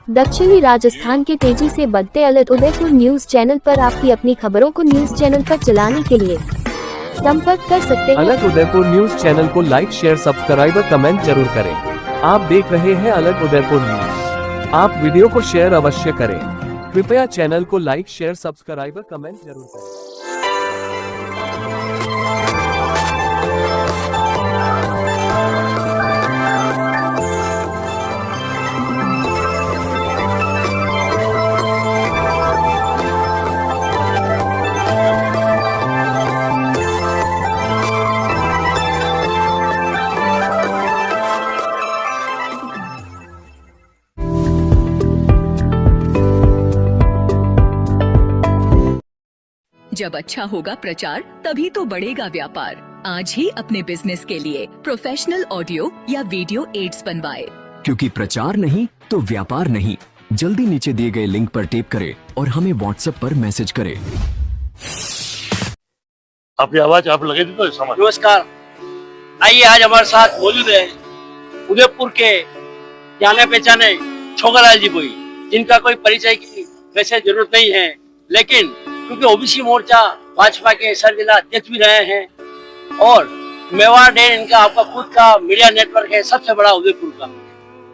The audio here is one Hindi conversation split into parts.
दक्षिणी राजस्थान के तेजी से बढ़ते अलग उदयपुर न्यूज चैनल पर आपकी अपनी खबरों को न्यूज चैनल पर चलाने के लिए संपर्क कर सकते हैं। अलग उदयपुर न्यूज चैनल को लाइक, शेयर, सब्सक्राइब और कमेंट जरूर करें। आप देख रहे हैं अलग उदयपुर न्यूज। आप वीडियो को शेयर अवश्य करें। कृपया चैनल को लाइक, शेयर, सब्सक्राइब और कमेंट जरूर करें। जब अच्छा होगा प्रचार, तभी तो बढ़ेगा व्यापार। आज ही अपने बिजनेस के लिए प्रोफेशनल ऑडियो या वीडियो एड्स बनवाए, क्योंकि प्रचार नहीं तो व्यापार नहीं। जल्दी नीचे दिए गए लिंक पर टेप करें और हमें व्हाट्सएप पर मैसेज करें। आपकी आवाज आप लगे थे तो समझ। नमस्कार, आइए आज हमारे साथ मौजूद है उदयपुर के जाने पहचाने छोगालाल जी कोई, जिनका कोई परिचय की वैसे जरूरत नहीं है, लेकिन क्योंकि ओबीसी मोर्चा भाजपा के सर जिला अध्यक्ष भी रहे हैं और मेवाड़ डे इनका आपका खुद का मीडिया नेटवर्क है सबसे बड़ा उदयपुर का।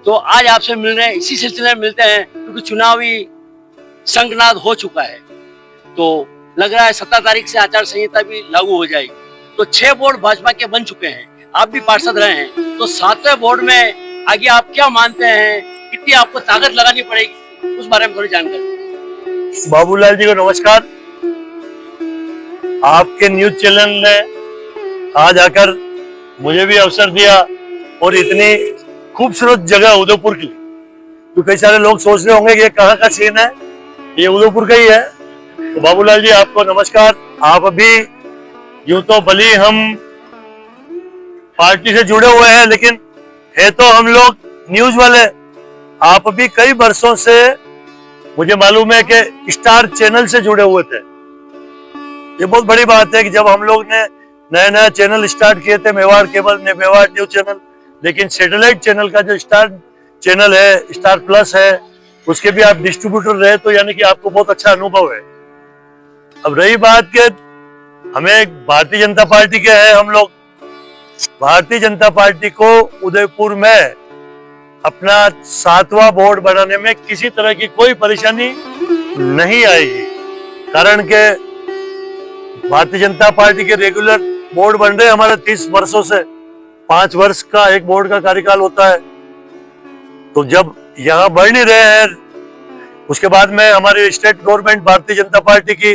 तो आज आपसे मिल रहे हैं, इसी सिलसिले में मिलते हैं क्योंकि चुनावी संगनाद हो चुका है। तो लग रहा है 17 तारीख से आचार संहिता भी लागू हो जाएगी। तो 6 बोर्ड भाजपा के बन चुके हैं, आप भी पार्षद रहे हैं, तो 7वें बोर्ड में आगे आप क्या मानते हैं, कितनी आपको ताकत लगानी पड़ेगी, उस बारे में थोड़ी जानकारी। बाबूलाल जी को नमस्कार। आपके न्यूज चैनल ने आज आकर मुझे भी अवसर दिया और इतनी खूबसूरत जगह उदयपुर की, तो कई सारे लोग सोच रहे होंगे कि ये कहाँ का सीन है, ये उदयपुर का ही है। तो बाबूलाल जी आपको नमस्कार। आप अभी यूं तो भली हम पार्टी से जुड़े हुए हैं, लेकिन है तो हम लोग न्यूज वाले। आप अभी कई वर्षों से मुझे मालूम है कि स्टार चैनल से जुड़े हुए थे। ये बहुत बड़ी बात है कि जब हम लोग ने नया नया चैनल स्टार्ट किए थे, मेवाड़ केबल ने मेवाड़ न्यूज चैनल, लेकिन सैटेलाइट चैनल का जो स्टार चैनल है, स्टार प्लस है, उसके भी आप डिस्ट्रीब्यूटर रहे, तो यानी कि आपको बहुत अच्छा अनुभव है। अब रही बात के हमें भारतीय जनता पार्टी के हैं हम लोग, भारतीय जनता पार्टी को उदयपुर में अपना 7वां बोर्ड बनाने में किसी तरह की कोई परेशानी नहीं आएगी, कारण के भारतीय जनता पार्टी के रेगुलर बोर्ड बन रहे हमारे 30 वर्षों से। 5 वर्ष का एक बोर्ड का कार्यकाल होता है। तो जब यहाँ बढ़ नहीं रहे हैं, उसके बाद में हमारी state government Bharatiya Janata party की,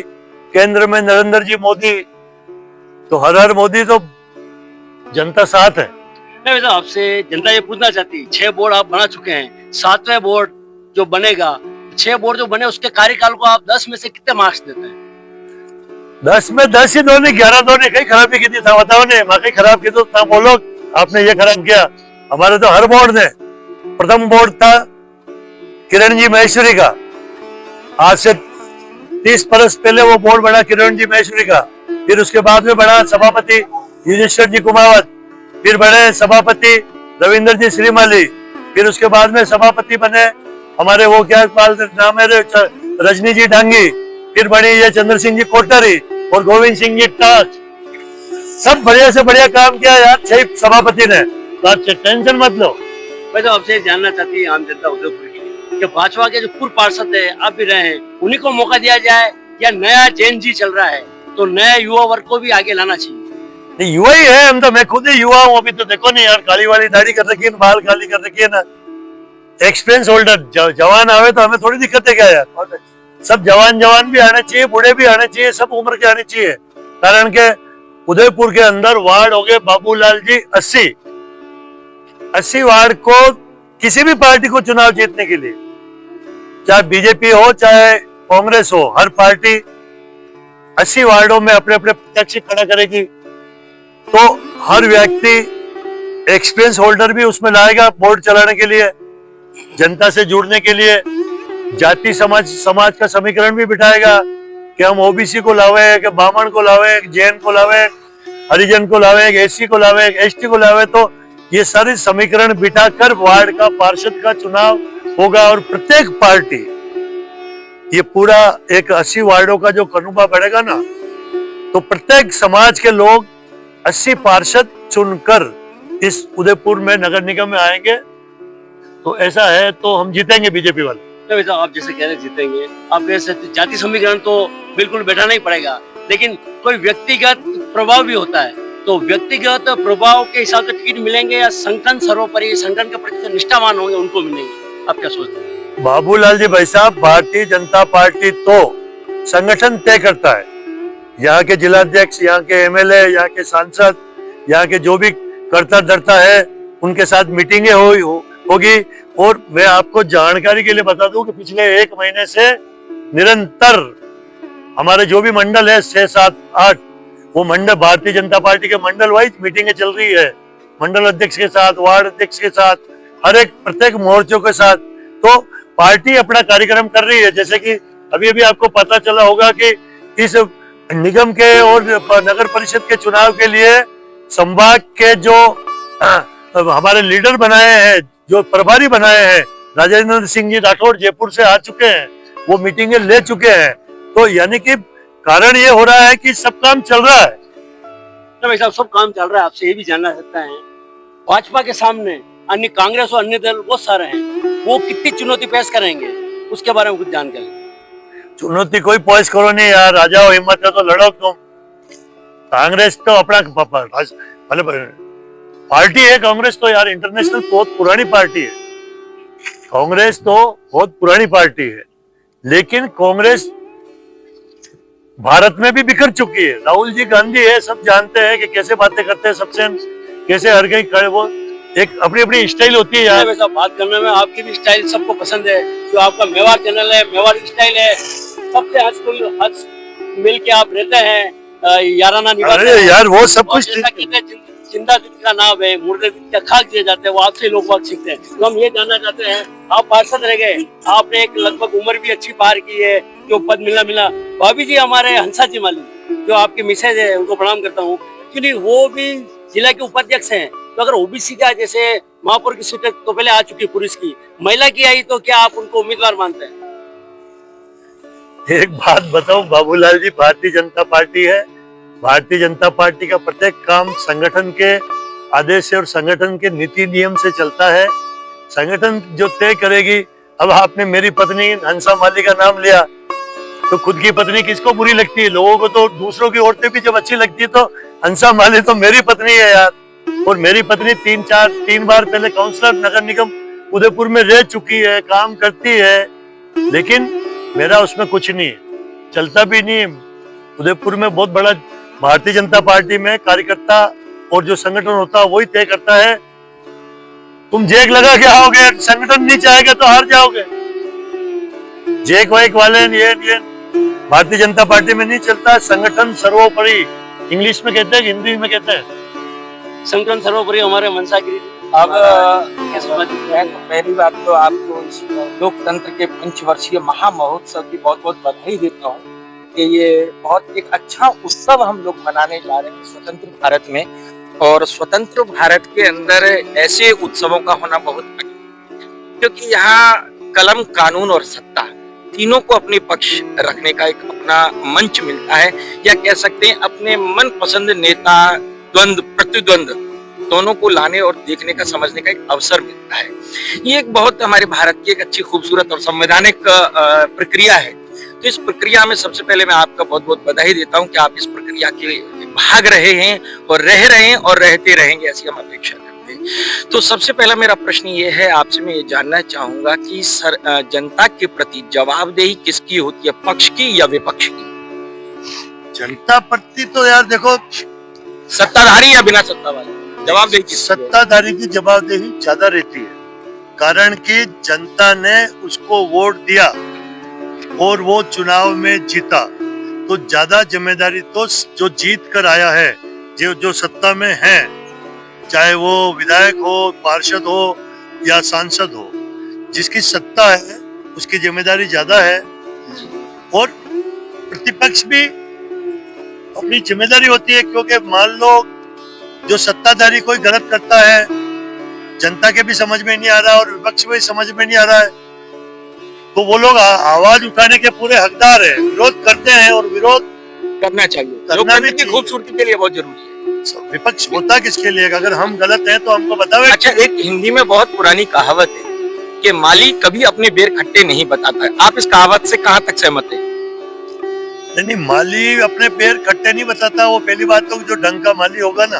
केंद्र में नरेंद्र जी मोदी, तो हर हर मोदी, तो जनता साथ है। मैं तो आपसे जनता ये पूछना चाहती है, 6 बोर्ड आप बना चुके हैं, 7वें बोर्ड जो बनेगा, 6 बोर्ड जो बने उसके कार्यकाल को आप 10 में से कितने मार्क्स देते हैं? 10 में 10 ही दो नहीं, 11 दो नहीं। कहीं खराबी की थी था बताओ ने, कहीं खराब की तो था बोलो आपने ये खराब किया। हमारे तो हर बोर्ड ने, प्रथम बोर्ड था किरण जी महेश्वरी का, आज से 30 बरस पहले वो बोर्ड बना किरण जी महेश्वरी का। फिर उसके बाद में बना सभापति युधिष्ठिर जी कुमावत, फिर बने सभापति रविंद्र जी श्रीमाली, फिर उसके बाद में सभापति बने हमारे वो क्या नाम है रजनी जी डांगी, फिर बनी ये चंद्र सिंह जी कोटरी और गोविंद सिंह जी टाच। सब बढ़िया से बढ़िया काम किया यार 6 सभापति ने, तो आप टेंशन मत लो। मैं तो आपसे जानना चाहती हूँ आम जनता उदयपुर की, कि भाजपा के जो पूर्व पार्षद है आप भी रहे हैं, उन्हीं को मौका दिया जाए या नया जैन जी चल रहा है तो नया युवा वर्ग को भी आगे लाना चाहिए? नहीं, युवा ही है हम तो, मैं खुद ही युवा हूँ। अभी तो देखो नहीं यार, काली वाली दाढ़ी कर रखी है, बाल काली कर रखी है ना। एक्सपीरियंस होल्डर जवान आवे तो हमें थोड़ी दिक्कत है क्या यार। सब जवान भी आने चाहिए, बूढ़े भी आने चाहिए, सब उम्र के आने चाहिए। कारण के उदयपुर के अंदर वार्ड हो गए बाबूलाल जी 80 वार्ड को किसी भी पार्टी को चुनाव जीतने के लिए, चाहे बीजेपी हो चाहे कांग्रेस हो, हर पार्टी 80 वार्डों में अपने अपने प्रत्याशी खड़ा करेगी। तो हर व्यक्ति एक्सपीरियंस होल्डर भी उसमें लाएगा बोर्ड चलाने के लिए, जनता से जुड़ने के लिए। जाति समाज का समीकरण भी बिठाएगा कि हम ओबीसी को लावे, कि ब्राह्मण को लावे, जैन को लावे, हरिजन को लावे, एससी को लावे, एसटी को लावे। तो ये सारे समीकरण बिठाकर वार्ड का पार्षद का चुनाव होगा और प्रत्येक पार्टी, ये पूरा एक 80 वार्डों का जो कनुबा बढ़ेगा ना, तो प्रत्येक समाज के लोग 80 पार्षद चुनकर इस उदयपुर में नगर निगम में आएंगे। तो ऐसा है तो हम जीतेंगे बीजेपी वाले। तो वैसा आप जैसे कह रहे जीतेंगे, आप कह सकते जाति समीकरण तो बिल्कुल बैठाना ही पड़ेगा, लेकिन कोई व्यक्तिगत प्रभाव भी होता है, तो व्यक्तिगत प्रभाव के हिसाब से टिकट मिलेंगे या संगठन सर्वोपरि, संगठन के प्रति निष्ठावान होंगे उनको मिलेंगे? आप क्या सोचते हैं? बाबूलाल जी भाई साहब, भारतीय जनता पार्टी तो संगठन तय करता है। यहाँ के जिलाध्यक्ष, यहाँ के एमएलए, यहाँ के सांसद, यहाँ के जो भी कर्ता धर्ता है, उनके साथ मीटिंगें होगी। और मैं आपको जानकारी के लिए बता दूं कि पिछले 1 महीने से निरंतर हमारे जो भी मंडल है 6, 7, 8, वो मंडल भारतीय जनता पार्टी के मंडल वाइज मीटिंगें चल रही है, मंडल अध्यक्ष के साथ, वार्ड अध्यक्ष के साथ, हर एक प्रत्येक मोर्चों के साथ। तो पार्टी अपना कार्यक्रम कर रही है। जैसे कि अभी अभी आपको पता चला होगा कि इस निगम के और नगर परिषद के चुनाव के लिए संभाग के जो हमारे लीडर बनाए हैं, जो प्रभारी बनाए हैं, राजेंद्र सिंह जी राठौड़ जयपुर से आ चुके हैं, वो मीटिंगें ले चुके हैं। तो यानी कि कारण ये हो रहा है कि सब काम चल रहा है। तो भाई साहब, सब काम चल रहा है। आपसे ये भी जानना चाहता है, भाजपा के सामने अन्य कांग्रेस और अन्य दल बहुत सारे हैं, वो कितनी चुनौती पेश करेंगे, उसके बारे में कुछ जानकारी? चुनौती कोई पेश करो नहीं यार, आ जाओ, हिम्मत है तो लड़ो तुम। कांग्रेस तो अपना पार्टी है, कांग्रेस तो यार इंटरनेशनल बहुत पुरानी पार्टी है। कांग्रेस तो बहुत पुरानी पार्टी है, लेकिन कांग्रेस भारत में भी बिखर चुकी है। राहुल जी गांधी है, सब जानते हैं कि कैसे बातें करते हैं, सबसे कैसे हर कहीं खड़े, वो एक अपनी अपनी स्टाइल होती है यार। वैसा बात करने में आपकी भी स्टाइल सबको पसंद है, जो आपका मेवाड़ चैनल है, मेवाड़ स्टाइल है, सबसे हंस मिल के आप रहते हैं, याराना निभाते हैं यार, वो सब कुछ जिंदा दिल का नाम है, मुर्दे दिल का खाक दिए जाते हैं, वो आपसे लोग बात सीखते हैं। तो हम ये जानना चाहते हैं, आप पार्षद रह गए, आपने एक लगभग उम्र भी अच्छी पार की है, जो पद मिला। भाभी जी हमारे हंसा जी माली, जो आपके मिसेज है, उनको प्रणाम करता हूँ, एक्चुअली वो भी जिला के उपाध्यक्ष हैं। तो अगर ओबीसी का जैसे महापौर की सीट तो पहले आ चुकी पुरुष की, महिला की आई, तो क्या आप उनको उम्मीदवार मानते हैं? एक बात बताओ बाबूलाल जी, भारतीय जनता पार्टी है, भारतीय जनता पार्टी का प्रत्येक काम संगठन के आदेश से और संगठन के नीति नियम से चलता है। संगठन जो तय करेगी। अब आपने मेरी पत्नी हंसा माली का नाम लिया, तो खुद की पत्नी किसको बुरी लगती है? लोगों को तो दूसरों की औरतें भी जब अच्छी लगती है, तो हंसा माली तो मेरी पत्नी है यार। और मेरी पत्नी 3 बार पहले काउंसलर नगर निगम उदयपुर में रह चुकी है, काम करती है, लेकिन मेरा उसमें कुछ नहीं है, चलता भी नहीं है। उदयपुर में बहुत बड़ा भारतीय जनता पार्टी में कार्यकर्ता और जो संगठन होता है वही तय करता है। तुम जेक लगा के आओगे, संगठन नहीं चाहेगा तो हार जाओगे। जेक वाइक वाले ये भारतीय जनता पार्टी में नहीं चलता। संगठन सर्वोपरि, इंग्लिश में कहते हैं, हिंदी में कहते हैं संगठन सर्वोपरि। हमारे मनसागिरी अब समझते हैं, तो पहली बात तो आपको इस लोकतंत्र के 5 वर्षीय महामहोत्सव की बहुत बहुत बधाई देता हूँ कि ये बहुत एक अच्छा उत्सव हम लोग मनाने जा रहे हैं स्वतंत्र भारत में। और स्वतंत्र भारत के अंदर ऐसे उत्सवों का होना बहुत अच्छा, क्योंकि यहाँ कलम, कानून और सत्ता तीनों को अपने पक्ष रखने का एक अपना मंच मिलता है, या कह सकते हैं अपने मनपसंद नेता, द्वंद्व प्रतिद्वंद दोनों को लाने और देखने का, समझने का एक अवसर मिलता है। ये एक बहुत हमारे भारत की एक अच्छी, खूबसूरत और संवैधानिक प्रक्रिया है। तो इस प्रक्रिया में सबसे पहले मैं आपका बहुत बहुत बधाई देता हूं कि आप इस प्रक्रिया के भाग रहे हैं और रह रहे हैं और रहते रहेंगे, ऐसी हम अपेक्षा करते हैं। तो सबसे पहला मेरा प्रश्न ये है, आपसे मैं ये जानना चाहूंगा कि जनता के प्रति जवाबदेही किसकी होती है, पक्ष की या विपक्ष की? जनता प्रति तो यार देखो, सत्ताधारी या बिना सत्ता वाले, जवाबदेही किसकी? सत्ताधारी की जवाबदेही ज्यादा रहती है, कारण कि जनता ने उसको वोट दिया और वो चुनाव में जीता, तो ज्यादा जिम्मेदारी तो जो जीत कर आया है, जो सत्ता में है, चाहे वो विधायक हो, पार्षद हो या सांसद हो, जिसकी सत्ता है उसकी जिम्मेदारी ज्यादा है। और प्रतिपक्ष भी अपनी जिम्मेदारी होती है, क्योंकि मान लो जो सत्ताधारी कोई गलत करता है, जनता के भी समझ में नहीं आ रहा और विपक्ष में समझ में नहीं आ रहा है, तो वो लोग आवाज उठाने के पूरे हकदार है, विरोध करते हैं और विरोध करना चाहिए, करना लोकतंत्र भी की चाहिए। खूबसूरती के लिए बहुत जरूरी है। विपक्ष होता किसके लिए? अगर हम गलत हैं तो हमको बताओ। अच्छा, एक हिंदी में बहुत पुरानी कहावत है कि माली कभी अपने बेर खट्टे नहीं बताता है। आप इस कहावत से कहाँ तक सहमत है? नहीं, माली अपने पैर खट्टे नहीं बताता। वो पहली बात तो जो ढंग का माली होगा ना,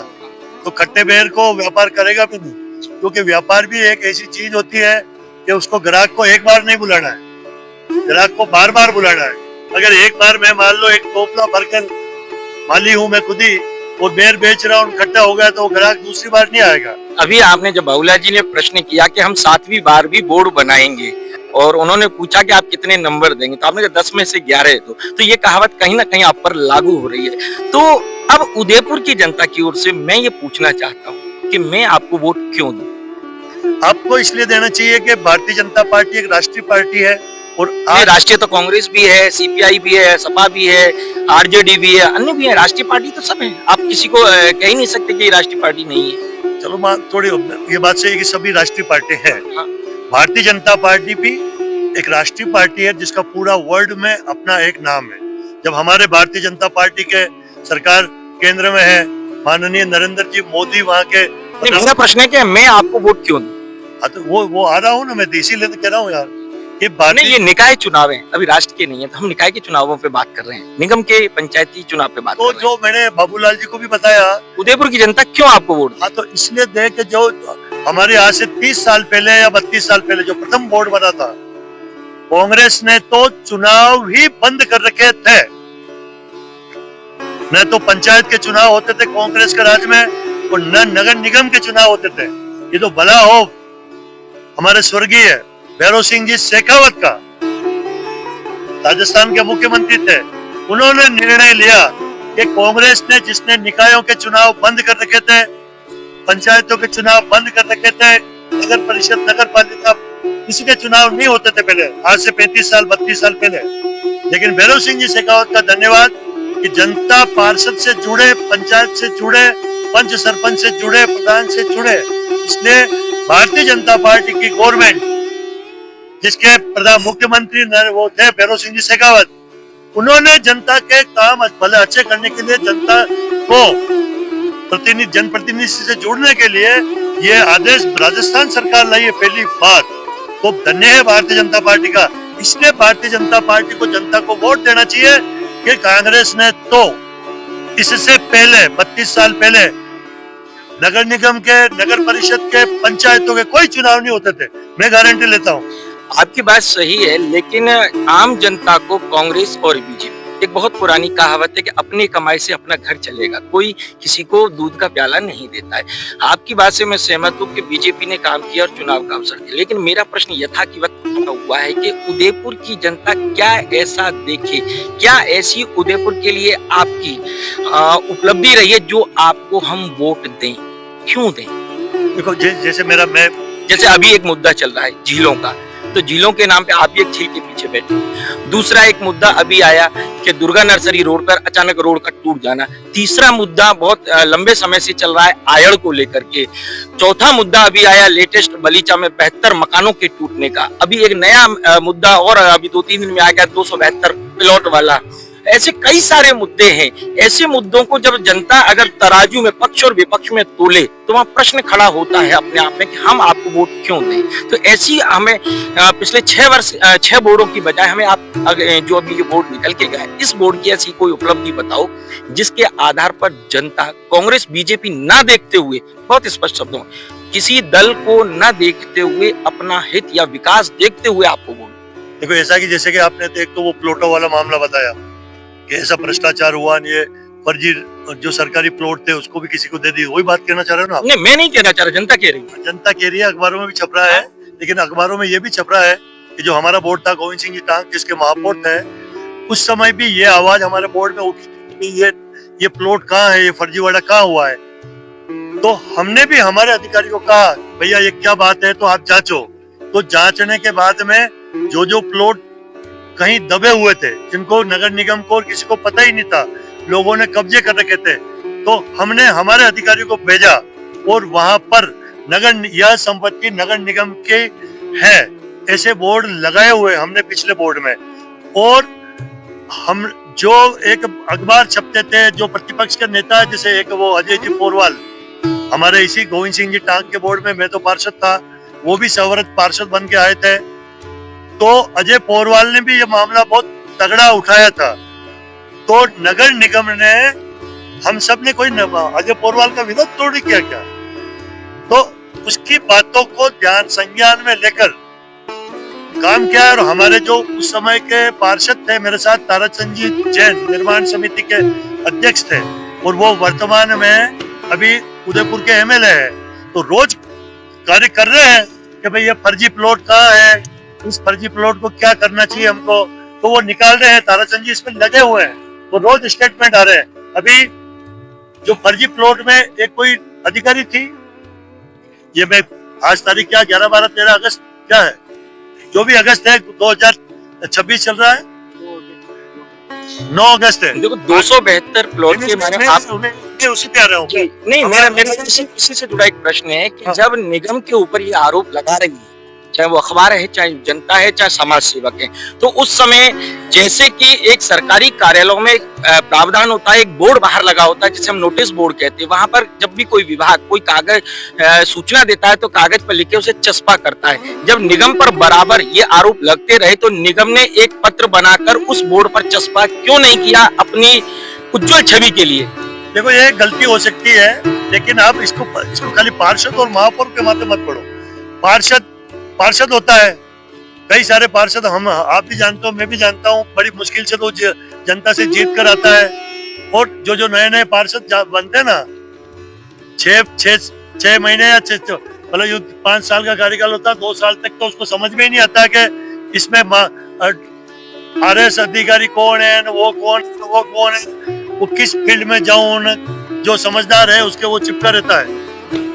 तो खट्टे पैर को व्यापार करेगा भी नहीं, क्योंकि व्यापार भी एक ऐसी चीज होती है कि उसको ग्राहक को एक बार नहीं बुलाना है, ग्राहक को बार बार बुलाना है। अगर एक बार मैं मान लो एक टोपला भरकर माली हूँ मैं खुद ही और बेर बेच रहा हूँ, खट्टा हो गया तो ग्राहक दूसरी बार नहीं आएगा। अभी आपने जब बाबूलाल जी ने प्रश्न किया कि हम 7वीं बार भी बोर्ड बनाएंगे और उन्होंने पूछा कि आप कितने नंबर देंगे, तो आपने कहा 10 में से 11 तो ये कहावत कहीं ना कहीं आप पर लागू हो रही है। तो अब उदयपुर की जनता की ओर से मैं ये पूछना चाहता हूँ कि मैं आपको वोट क्यों दूं? आपको इसलिए देना चाहिए कि भारतीय जनता पार्टी एक राष्ट्रीय पार्टी है और ये राष्ट्रीय तो कांग्रेस भी है, सीपीआई भी है, सपा भी है, आरजेडी भी है, अन्य भी है, राष्ट्रीय पार्टी तो सब है। आप किसी को कह ही नहीं सकते कि राष्ट्रीय पार्टी नहीं है। चलो थोड़ी ये बात सही है कि सभी राष्ट्रीय पार्टी है। हाँ। भारतीय जनता पार्टी भी एक राष्ट्रीय पार्टी है जिसका पूरा वर्ल्ड में अपना एक नाम है। जब हमारे भारतीय जनता पार्टी के सरकार केंद्र में है, माननीय नरेंद्र जी मोदी वहाँ के, मेरा प्रश्न है कि मैं आपको वोट क्यों दूं? तो वो आ रहा हूँ ना, मैं इसीलिए तो कह रहा हूँ यार कि नहीं, ये निकाय चुनाव है, अभी राष्ट्र के नहीं है, तो हम निकाय के चुनावों पे बात कर रहे हैं, निगम के पंचायती चुनाव पे बात तो कर रहे हैं। जो मैंने बाबूलाल जी को भी बताया, उदयपुर की जनता क्यों आपको वोट? हाँ, तो इसलिए देख के जो हमारे यहाँ से 30 साल पहले या 32 साल पहले जो प्रथम बोर्ड बना था, कांग्रेस ने तो चुनाव ही बंद कर रखे थे। न तो पंचायत के चुनाव होते थे कांग्रेस के राज में और न नगर निगम के चुनाव होते थे। ये तो भला हो हमारे स्वर्गीय भैरव सिंह जी शेखावत का, राजस्थान के मुख्यमंत्री थे, उन्होंने निर्णय लिया कि कांग्रेस ने जिसने निकायों के चुनाव बंद कर रखे थे, पंचायतों के चुनाव बंद कर रखे थे, नगर परिषद नगर पालिका किसी के चुनाव नहीं होते थे पहले, आज से 35 साल 32 साल पहले। लेकिन भैरव सिंह जी शेखावत का धन्यवाद कि जनता पार्षद से जुड़े, पंचायत से जुड़े, पंच सरपंच से जुड़े, प्रधान से जुड़े, इसलिए भारतीय जनता पार्टी की गवर्नमेंट जिसके प्रधान मुख्यमंत्री वो थे भैरव सिंह जी शेखावत, उन्होंने जनता के काम भले अच्छे करने के लिए, जनता को जनप्रतिनिधि से जुड़ने के लिए ये आदेश राजस्थान सरकार लाई है पहली बार। तो धन्य है भारतीय जनता पार्टी का। इसलिए भारतीय जनता पार्टी को जनता को वोट देना चाहिए कि कांग्रेस ने तो इससे पहले 32 साल पहले नगर निगम के, नगर परिषद के, पंचायतों के कोई चुनाव नहीं होते थे। मैं गारंटी लेता हूँ। आपकी बात सही है, लेकिन आम जनता को कांग्रेस और बीजेपी, एक बहुत पुरानी कहावत है कि अपनी कमाई से अपना घर चलेगा, कोई किसी को दूध का प्याला नहीं देता है। आपकी बात से मैं सहमत हूँ कि बीजेपी ने काम किया और चुनाव का अवसर दिया, लेकिन मेरा प्रश्न यथावत हुआ है कि उदयपुर की जनता क्या ऐसा देखे, क्या ऐसी उदयपुर के लिए आपकी उपलब्धि रही है जो आपको हम वोट दें? क्यों दें? देखो जैसे अभी एक मुद्दा चल रहा है झीलों का, तो झीलों के नाम पे आप भी एक झील के पीछे बैठे हैं। दूसरा एक मुद्दा अभी आया कि दुर्गा नर्सरी रोड पर अचानक रोड का टूट जाना। तीसरा मुद्दा बहुत लंबे समय से चल रहा है आयड़ को लेकर के। चौथा मुद्दा अभी आया लेटेस्ट बलीचा में 72 मकानों के टूटने का। अभी एक नया मुद्दा और अभी 2-3 दिन में आ गया 272 प्लॉट वाला। ऐसे कई सारे मुद्दे हैं। ऐसे मुद्दों को जब जनता अगर तराजू में पक्ष और विपक्ष में तोले तो वहां प्रश्न खड़ा होता है अपने आप में कि हम आपको वोट क्यों दें। तो ऐसी हमें पिछले 6 बोर्डों की बजाय हमें आप जो अभी ये बोर्ड निकल के गए, इस बोर्ड की ऐसी कोई उपलब्धि बताओ जिसके आधार पर जनता कांग्रेस बीजेपी ना देखते हुए, बहुत स्पष्ट शब्दों में, किसी दल को न देखते हुए अपना हित या विकास देखते हुए आपको वोट। देखो ऐसा कि जैसे कि आपने तो एक तो वो प्लॉटों वाला मामला बताया कि ऐसा भ्रष्टाचार हुआ, ये फर्जी जो सरकारी प्लॉट थे उसको भी किसी को दे दी, वही बात कहना चाह रहे हो ना आप? नहीं, मैं नहीं कहना चाह रहा, जनता कह रही है। जनता कह रही है, अखबारों में भी छप रहा है, लेकिन अखबारों में ये भी छप रहा है कि जो हमारा बोर्ड था गोविंद सिंह जी टांग जिसके महापौर थे, उस समय भी ये आवाज हमारे बोर्ड में उठी कि ये प्लॉट कहाँ है, ये फर्जीवाड़ा कहाँ हुआ है। तो हमने भी हमारे अधिकारी को कहा भैया ये क्या बात है, तो आप जांचो। तो जांचने के बाद में जो प्लॉट कहीं दबे हुए थे, जिनको नगर निगम को और किसी को पता ही नहीं था, लोगों ने कब्जे कर रखे थे, तो हमने हमारे अधिकारियों को भेजा और वहां पर यह संपत्ति नगर निगम की है, ऐसे बोर्ड लगाए हुए हमने पिछले बोर्ड में, और हम जो एक अखबार छपते थे, जो प्रतिपक्ष के नेता है, जैसे एक वो अजय जी पोरवाल, हमारे इसी गोविंद सिंह जी टांग के बोर्ड में मैं तो पार्षद था, वो भी सवरत पार्षद बन के आए थे। तो अजय पोरवाल ने भी ये मामला बहुत तगड़ा उठाया था। तो नगर निगम ने, हम सब ने कोई अजय पोरवाल का विरोध थोड़ी किया क्या, तो उसकी बातों को ध्यान संज्ञान में लेकर काम किया। और हमारे जो उस समय के पार्षद थे मेरे साथ, ताराचंद जी जैन निर्माण समिति के अध्यक्ष थे, और वो वर्तमान में अभी उदयपुर के एमएलए है, तो रोज कार्य कर रहे हैं कि भाई ये फर्जी प्लॉट कहाँ है, इस फर्जी प्लॉट को क्या करना चाहिए हमको, तो वो निकाल रहे हैं। ताराचंद जी इसमें लगे हुए हैं, वो रोज स्टेटमेंट आ रहे हैं। अभी जो फर्जी प्लॉट में एक कोई अधिकारी थी, ये मैं आज तारीख क्या 11, 12, 13 अगस्त क्या है, जो भी अगस्त है, 2026 चल रहा है, 9 अगस्त है। देखो 272 प्लॉट के माने आप उसी पे आ रहा हूँ। नहीं, मेरा इसी से जुड़ा एक प्रश्न है कि जब निगम के ऊपर ये आरोप लगा रही है, चाहे वो अखबार है, चाहे जनता है, चाहे समाज सेवक है, तो उस समय जैसे कि एक सरकारी कार्यालयों में प्रावधान होता है, एक बोर्ड बाहर लगा होता है जिसे हम नोटिस बोर्ड कहते हैं। वहां पर जब भी कोई विभाग कोई कागज सूचना देता है तो कागज पर लिख के उसे चस्पा करता है। जब निगम पर बराबर ये आरोप लगते रहे तो निगम ने एक पत्र बनाकर उस बोर्ड पर चस्पा क्यों नहीं किया अपनी उज्जवल छवि के लिए? देखो ये गलती हो सकती है, लेकिन आप इसको खाली पार्षद और महापौर के माथे मत पढ़ो। पार्षद होता है, कई सारे पार्षद, हम आप भी जानते हो, मैं भी जानता हूँ, बड़ी मुश्किल से तो जनता से जीत कर आता है। और जो नए पार्षद बनते हैं ना, 6 महीने या मतलब 5 साल का कार्यकाल होता है, 2 साल तक तो उसको समझ में ही नहीं आता कि इसमें RS अधिकारी कौन है, वो कौन है, वो किस फील्ड में जाऊं, जो समझदार है उसके वो चिपका रहता है।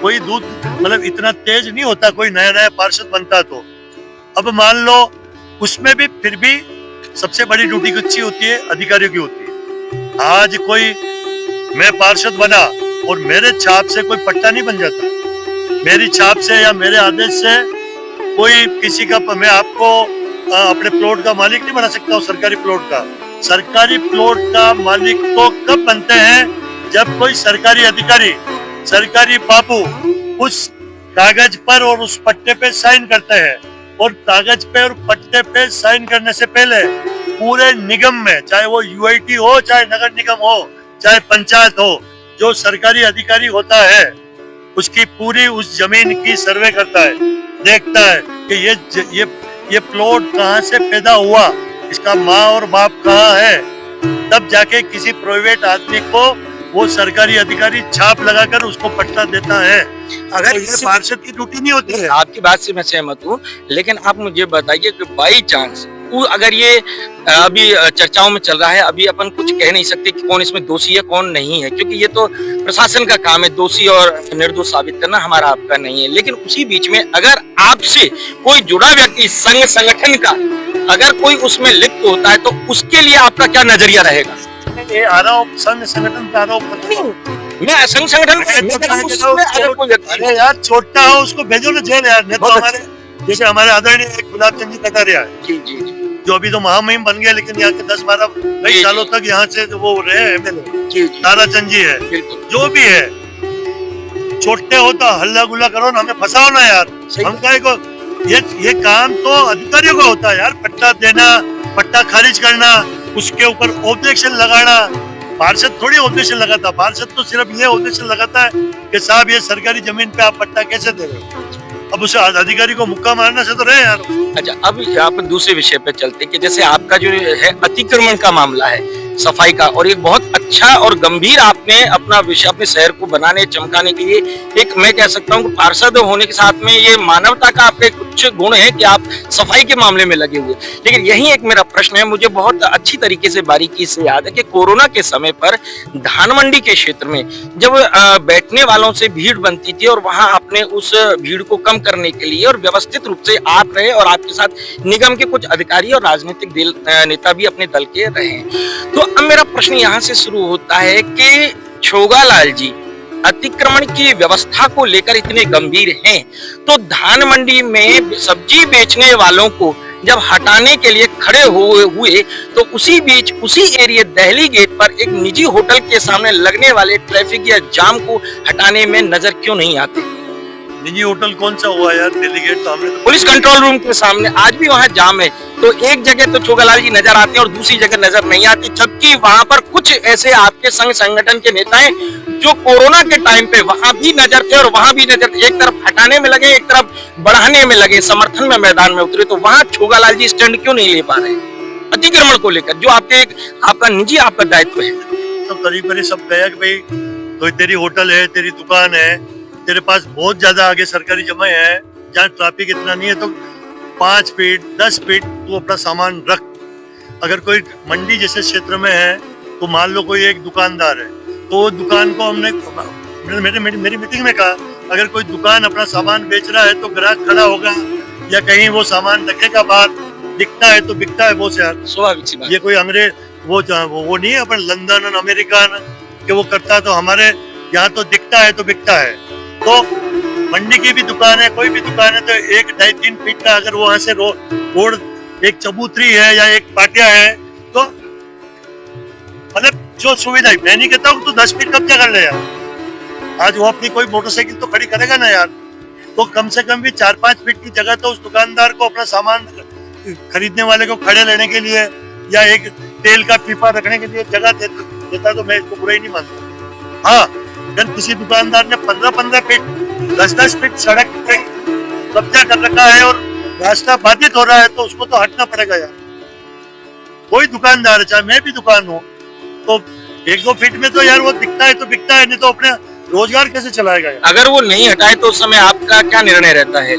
कोई दूध मतलब इतना तेज नहीं होता, कोई नया पार्षद बनता तो। अब मान लो उसमें भी फिर भी सबसे बड़ी ड्यूटी किसकी होती है? अधिकारियों की होती है। आज कोई मैं पार्षद बना और मेरे छाप से कोई पट्टा नहीं बन जाता, मेरी छाप से या मेरे आदेश से कोई किसी का, मैं आपको अपने प्लॉट का मालिक नहीं बना सकता हूँ। सरकारी प्लॉट का मालिक तो कब बनते हैं जब कोई सरकारी अधिकारी, सरकारी बाबू उस कागज पर और उस पट्टे पे साइन करते हैं। और कागज पे और पट्टे पे साइन करने से पहले पूरे निगम में, चाहे वो UIT हो, चाहे नगर निगम हो, चाहे पंचायत हो, जो सरकारी अधिकारी होता है उसकी पूरी उस जमीन की सर्वे करता है, देखता है कि ये प्लॉट कहाँ से पैदा हुआ, इसका माँ और बाप कहाँ है, तब जाके किसी प्राइवेट आदमी को वो सरकारी अधिकारी छाप लगाकर उसको पट्टा देता है। अगर ये पार्षद की ड्यूटी नहीं होती है। आपकी बात से मैं सहमत हूँ, लेकिन आप मुझे बताइए कि बाई चांस अगर ये अभी चर्चाओं में चल रहा है, अभी अपन कुछ कह नहीं सकते कि कौन इसमें दोषी है कौन नहीं है, क्योंकि ये तो प्रशासन का काम है दोषी और निर्दोष साबित करना, हमारा आपका नहीं है। लेकिन उसी बीच में अगर आपसे कोई जुड़ा व्यक्ति संघ संगठन का अगर कोई उसमें लिप्त होता है तो उसके लिए आपका क्या नजरिया रहेगा? ये आरोप संघ संगठन का आरोप मैं संघ संगठन अरे यार छोटा हो उसको भेजो ना जेल यार। नहीं तो हमारे जैसे हमारे आदरणीय गुलाब चंद जी कटारिया है, जो अभी तो महामहिम बन गए, लेकिन यहाँ के 10-12 कई सालों तक यहाँ से वो रहे MLA। ताराचंद जी है, जो भी है, छोटे हो तो हल्ला गुल्ला करो ना, हमें फंसाओ ना यार। हम कहे को ये काम तो अधिकारियों का होता है यार, पट्टा देना, पट्टा खारिज करना, उसके ऊपर ऑब्जेक्शन लगाना। पार्षद थोड़ी ऑब्जेक्शन लगाता, पार्षद तो सिर्फ ये ऑब्जेक्शन लगाता है कि साहब ये सरकारी जमीन पे आप पट्टा कैसे दे रहे हो। अब उसे अधिकारी को मुक्का मारने से तो रहे यार। अच्छा, अब यहाँ पर दूसरे विषय पे चलते कि जैसे आपका जो है अतिक्रमण का मामला है, सफाई का, और एक बहुत अच्छा और गंभीर आपने अपना विषय अपने शहर को बनाने चमकाने के लिए एक, मैं कह सकता हूँ पार्षद होने के साथ में ये मानवता का आपके कुछ गुण है कि आप सफाई के मामले में लगे हुए। लेकिन यही एक मेरा प्रश्न है, मुझे बहुत अच्छी तरीके से बारीकी से याद है कि कोरोना के समय पर धान मंडी के क्षेत्र में जब बैठने वालों से भीड़ बनती थी और वहां आपने उस भीड़ को कम करने के लिए और व्यवस्थित रूप से आप रहे और आपके साथ निगम के कुछ अधिकारी और राजनीतिक नेता भी अपने दल के रहे। तो अब मेरा प्रश्न यहाँ से शुरू होता है कि छोगालाल जी अतिक्रमण की व्यवस्था को लेकर इतने गंभीर हैं, तो धान मंडी में सब्जी बेचने वालों को जब हटाने के लिए खड़े हुए तो उसी बीच उसी एरिया दिल्ली गेट पर एक निजी होटल के सामने लगने वाले ट्रैफिक या जाम को हटाने में नजर क्यों नहीं आते? निजी होटल कौन सा हुआ यार? दिल्ली गेट तो हमने पुलिस कंट्रोल रूम के सामने आज भी वहां जाम है, तो एक जगह तो छोगालाल जी नजर आते हैं और दूसरी जगह नजर नहीं आती, जबकि वहां पर कुछ ऐसे आपके संघ संगठन के नेता हैं जो कोरोना के टाइम पे वहां भी नजर थे और वहां भी नजर थे। एक तरफ हटाने में लगे, एक तरफ बढ़ाने में लगे, समर्थन में मैदान में उतरे, तो वहां छोगालाल जी स्टैंड क्यों नहीं ले पा रहे अतिक्रमण को लेकर, जो आपका निजी आपका दायित्व है? तो करीब करीब सब गया कि भाई तो तेरी होटल है, तेरी दुकान है, तेरे पास बहुत ज्यादा आगे सरकारी जगह है जहाँ ट्रैफिक इतना नहीं है, तो 5 फीट 10 फीट तू अपना सामान रख। अगर कोई मंडी जैसे क्षेत्र में है तो मान लो कोई एक दुकानदार है, तो दुकान को हमने मेरी मीटिंग में कहा, अगर कोई दुकान अपना सामान बेच रहा है तो ग्राहक खड़ा होगा या कहीं वो सामान रखेगा बाहर, दिखता है तो बिकता है। वो से स्वाभाविक सी बात। ये कोई अंग्रेज वो नहीं है अपन लंदन और अमेरिका के वो करता है, तो हमारे यहाँ तो दिखता है तो बिकता है। तो मंडी की भी दुकान है, कोई भी दुकान है, तो 1, 2, 3 फीट का अगर वहां से रोड एक चबूतरी है या एक पाटिया है, तो मतलब जो सुविधा है, मैं नहीं कहता हूँ तो 10 फीट कब्जा कर ले यार। आज वो अपनी कोई मोटरसाइकिल तो खड़ी करेगा ना यार, तो कम से कम भी 4-5 फीट की जगह तो उस दुकानदार को अपना सामान खरीदने वाले को खड़े लेने के लिए या एक तेल का पीपा रखने के लिए जगह देता तो मैं इसको बुरा ही नहीं मानता। हाँ, अगर किसी दुकानदार ने 15-15 फीट 10-10 फीट सड़क पे कब्जा कर रखा है और रास्ता बाधित हो रहा है, तो उसको तो हटना पड़ेगा यार। कोई दुकानदार है, चाहे मैं भी दुकान हूँ, तो 1-2 फीट में तो यार वो दिखता है तो बिकता है, नहीं तो अपने रोजगार कैसे चलाएगा यार? अगर वो नहीं हटाए तो उस समय आपका क्या निर्णय रहता है?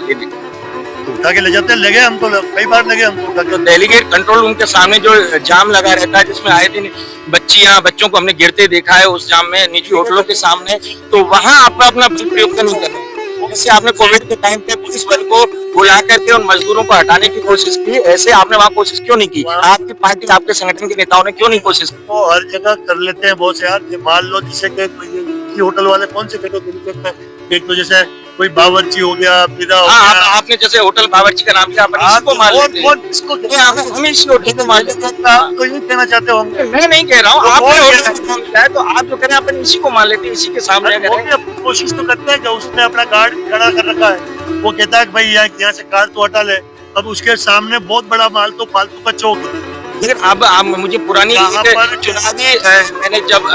उठा के ले जाते हैं, लगे हमको, कई बार लगे हमको। तो दिल्ली गेट कंट्रोल रूम के सामने जो जाम लगा रहता है, जिसमें आए दिन बच्चों को हमने गिरते देखा है उस जाम में, निजी होटलों के सामने, तो वहां आप अपना प्रयोग नहीं कर रहे। जैसे आपने कोविड के टाइम पे पुलिस बल को बुला करके उन मजदूरों को हटाने की कोशिश की, ऐसे आपने वहाँ कोशिश क्यों नहीं की? आपकी पार्टी, आपके संगठन के नेताओं ने क्यों नहीं कोशिश की? वो हर जगह कर लेते हैं बहुत से यार। मान लो जिसे होटल वाले कौन से एक तो जैसे कोई बावर्ची हो गया, पिता हो गया। आपने जैसे होटल बावर्ची का नाम लिया, इसको मान लेते हैं। हम इसी होटल को मान लेते हैं। आप तो यही कहना चाहते हो? मैं नहीं कह रहा हूँ, आपने होटल का नाम लिया है, तो आप जो कह रहे हैं अपन इसी को मान लेते हैं, इसी के सामने। वो भी अपनी कोशिश तो करते हैं, जो उसने अपना गार्ड खड़ा कर रखा है, वो कहता है कि भाई यहाँ से कार तो हटा ले। अब उसके सामने बहुत बड़ा माल तो फालतू का चौक है। लेकिन अब मुझे पुरानी चुनावी मैंने जब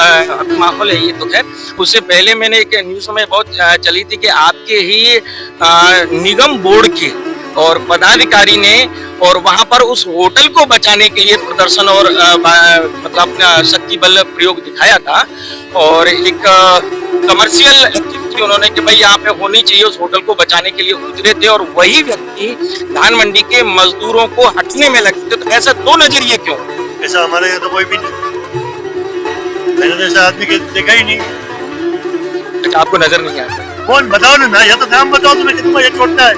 माहौल है ये तो खैर, उससे पहले मैंने एक न्यूज में बहुत चली थी कि आपके ही निगम बोर्ड के और पदाधिकारी ने और वहां पर उस होटल को बचाने के लिए प्रदर्शन और मतलब अपना शक्ति बल प्रयोग दिखाया था, और एक कमर्शियल एक्टिविटी उन्होंने कि भाई यहाँ पे होनी चाहिए, उस होटल को बचाने के लिए उतरे थे, और वही व्यक्ति धान मंडी के मजदूरों को हटने में लगे थे। तो ऐसा दो नजरिए क्यों? ऐसा हमारे यहाँ तो कोई भी नहीं, मैंने तो ऐसा आदमी देखा ही नहीं। अच्छा, आपको नजर नहीं आता? कौन? बताओ ना, या तो नाम बताओ तो मैं कितना ये छोड़ता है।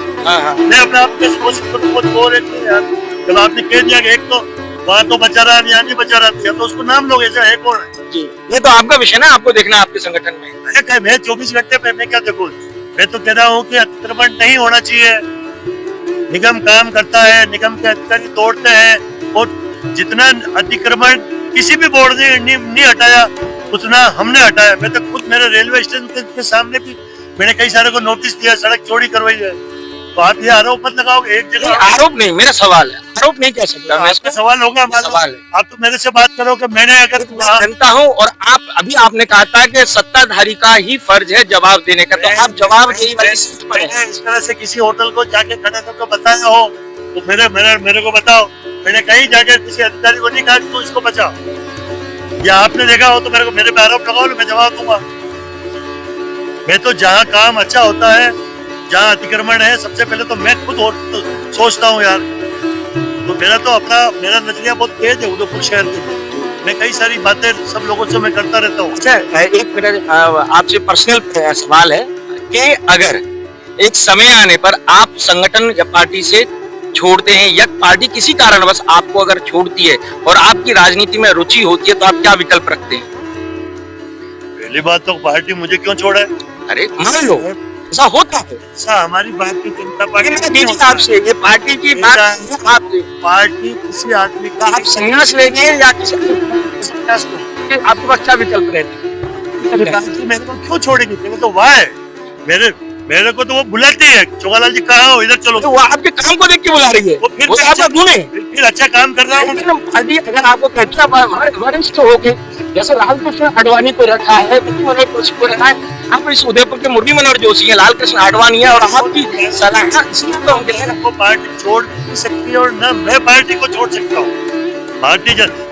मैं अपने आप को कोशिश करूँ, बहुत बोर है यार। जब आपने कह दिया कि एक तो वहाँ तो बचा रहा है, यहाँ नहीं बचा रहा था, तो उसको नाम लोग ऐसा है कौन है? जी, ये तो आपका विषय ना, आपको देखना आपके संगठन में। मैं 24 घंटे पे मैं क्या देखूं? मैं तो कह रहा हूँ कि अतिक्रमण नहीं होना चाहिए। निगम काम करता है, निगम के अधिकारी तोड़ते हैं, और जितना अतिक्रमण किसी भी बोर्ड ने नहीं हटाया उतना हमने हटाया। मैं तो खुद मेरे रेलवे स्टेशन के सामने भी मैंने कई सारे को नोटिस दिया, सड़क चौड़ी करवाई है। तो आप ये आरोप मत लगाओगे एक जगह। आरोप नहीं, मेरा सवाल है, आरोप नहीं कह सकता। आपका सवाल होगा, सवाल है। आप तो मेरे से बात करो कि मैंने अगर जनता हूँ, और आप अभी आपने कहा था कि सत्ताधारी का ही फर्ज है जवाब देने का, तो आप जवाब इस तरह से किसी होटल को जाके खड़े करके बताया हो तो मेरे को बताओ। मैंने कहीं जाके किसी अधिकारी को नहीं कहा तो इसको बचाओ, या आपने देखा हो तो मेरे पे आरोप लगाओ, मैं जवाब दूंगा। मैं तो जहाँ काम अच्छा होता है, जहाँ अतिक्रमण है, सबसे पहले तो मैं खुद सोचता हूँ यार। तो मेरा नजरिया बहुत तेज है उदयपुर शहर के। मैं कई सारी बातें सब लोगों से मैं करता रहता हूँ। अच्छा, एक मेरा आपसे पर्सनल सवाल है कि अगर एक समय आने पर आप संगठन या पार्टी से छोड़ते हैं, या पार्टी किसी कारणवश आपको अगर छोड़ती है और आपकी राजनीति में रुचि होती है, तो आप क्या विकल्प रखते हैं? पहली बात तो पार्टी मुझे क्यों छोड़ा है? अरे मान लो ऐसा होता है, ऐसा हमारी भारतीय जनता पार्टी लेकिन मैं दीजिए आपसे ये पार्टी की बात आपसे, पार्टी किसी आदमी का आप संन्यास लेंगे या किसी संन्यास को आपके पास क्या विकल्प रहते पार्टी मेरे को क्यों छोड़ेगी? मेरे तो वाह है, मेरे को तो वो बुलाती है, चोगालाल जी कहाँ हो, इधर चलो। तो वो आपके काम को देख के बुला रही है, वो फिर वो आपका गुण है। फिर अच्छा काम कर रहा हूँ। लेकिन पार्टी अगर आपको कहती है वरिष्ठ हो गए, जैसे लालकृष्ण आडवाणी को रखा है, मनोहर जोशी को रखा है, आप इस उदयपुर के मुरली मनोहर जोशी है, लालकृष्ण आडवाणी है, और आपकी सलाह इसलिए तो हम कह रहे हैं वो पार्टी छोड़ नहीं सकती और न मैं पार्टी को छोड़ सकता हूँ।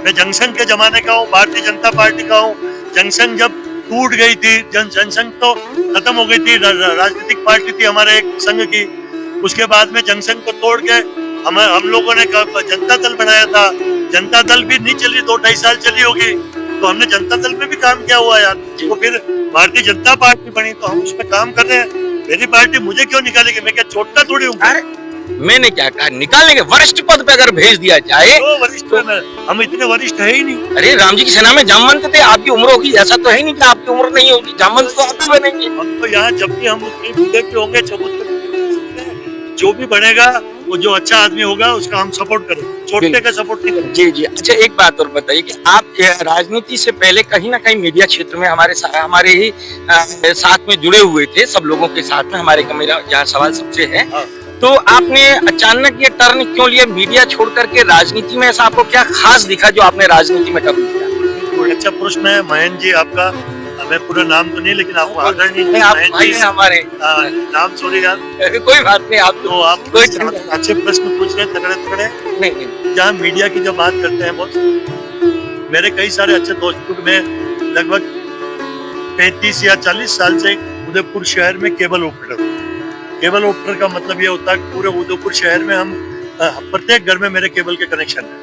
मैं जंक्शन के जमाने का हूँ, भारतीय जनता पार्टी का हूँ। जंक्शन जब टूट गई थी, जंक्शन तो खत्म हो गई थी, राजनीतिक पार्टी थी हमारे एक संघ की। उसके बाद में जंक्शन को तोड़ के हम लोगों ने जनता दल बनाया था। जनता दल भी नहीं चली, 2-2.5 साल चली होगी, तो हमने जनता दल में भी काम किया हुआ यार। तो फिर भारतीय जनता पार्टी बनी तो हम उसमें काम कर रहे हैं। मेरी पार्टी मुझे क्यों निकालेगी? मैं क्या छोटा थोड़ी हूँ? अरे मैंने क्या कहा, निकालने के वरिष्ठ पद पे अगर भेज दिया जाए तो वरिष्ठ हम इतने वरिष्ठ है ही नहीं। अरे राम जी की सेना में जामवंत थे, आपकी उम्र होगी, ऐसा तो है नहीं कि आपकी उम्र नहीं होगी, जामवंत तो आप भी बनेंगे। हम तो यहाँ जब भी हम बूढ़े भी होंगे, जो भी बनेगा वो जो अच्छा आदमी होगा उसका हम सपोर्ट करें, छोटे का सपोर्ट नहीं करें। जी जी। अच्छा एक बात और बताइए कि आप राजनीति से पहले कहीं ना कहीं मीडिया क्षेत्र में हमारे ही साथ में जुड़े हुए थे, सब लोगों के साथ में। हमारे का मेरा यहाँ सवाल सबसे है, तो आपने अचानक ये टर्न क्यों लिया मीडिया छोड़ करके राजनीति में? ऐसा आपको क्या खास दिखा जो आपने राजनीति में टर्न लिया? अच्छा प्रश्न है महेंद्र जी आपका। मैं पूरा नाम तो नहीं, लेकिन आपको आदरणीय हमारे नाम सॉरी यार, कोई बात नहीं। आप तो आप अच्छे प्रश्न पूछ रहे हैं, तगड़े। नहीं, जहाँ मीडिया की जब बात करते हैं बॉस, मेरे कई सारे अच्छे दोस्त, मैं लगभग 35 या 40 साल से उदयपुर शहर में केबल ऑपरेटर हूँ। केबल ऑपरेटर का मतलब ये होता है कि पूरे उदयपुर शहर में हम प्रत्येक घर में मेरे केबल के कनेक्शन है।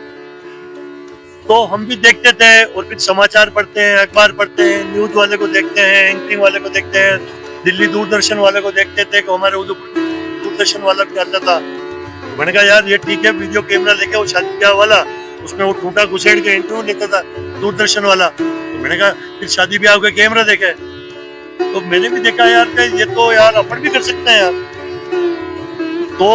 तो हम भी देखते थे और फिर समाचार पढ़ते हैं, अखबार पढ़ते हैं, न्यूज वाले को देखते हैं, एंकरिंग वाले को देखते हैं, दिल्ली दूरदर्शन वाले को देखते थे कि हमारे उदयपुर दूरदर्शन वाला भी आता था। तो मैंने कहा यार ये ठीक है, वीडियो कैमरा लेके वो शादी ब्याह वाला, उसमें वो टूटा घुसेड़ के इंटरव्यू लेता था दूरदर्शन वाला। तो मैंने कहा फिर शादी ब्याह के कैमरा देखे, तो मैंने भी देखा यार कि ये तो यार अपन भी कर सकते हैं यार। तो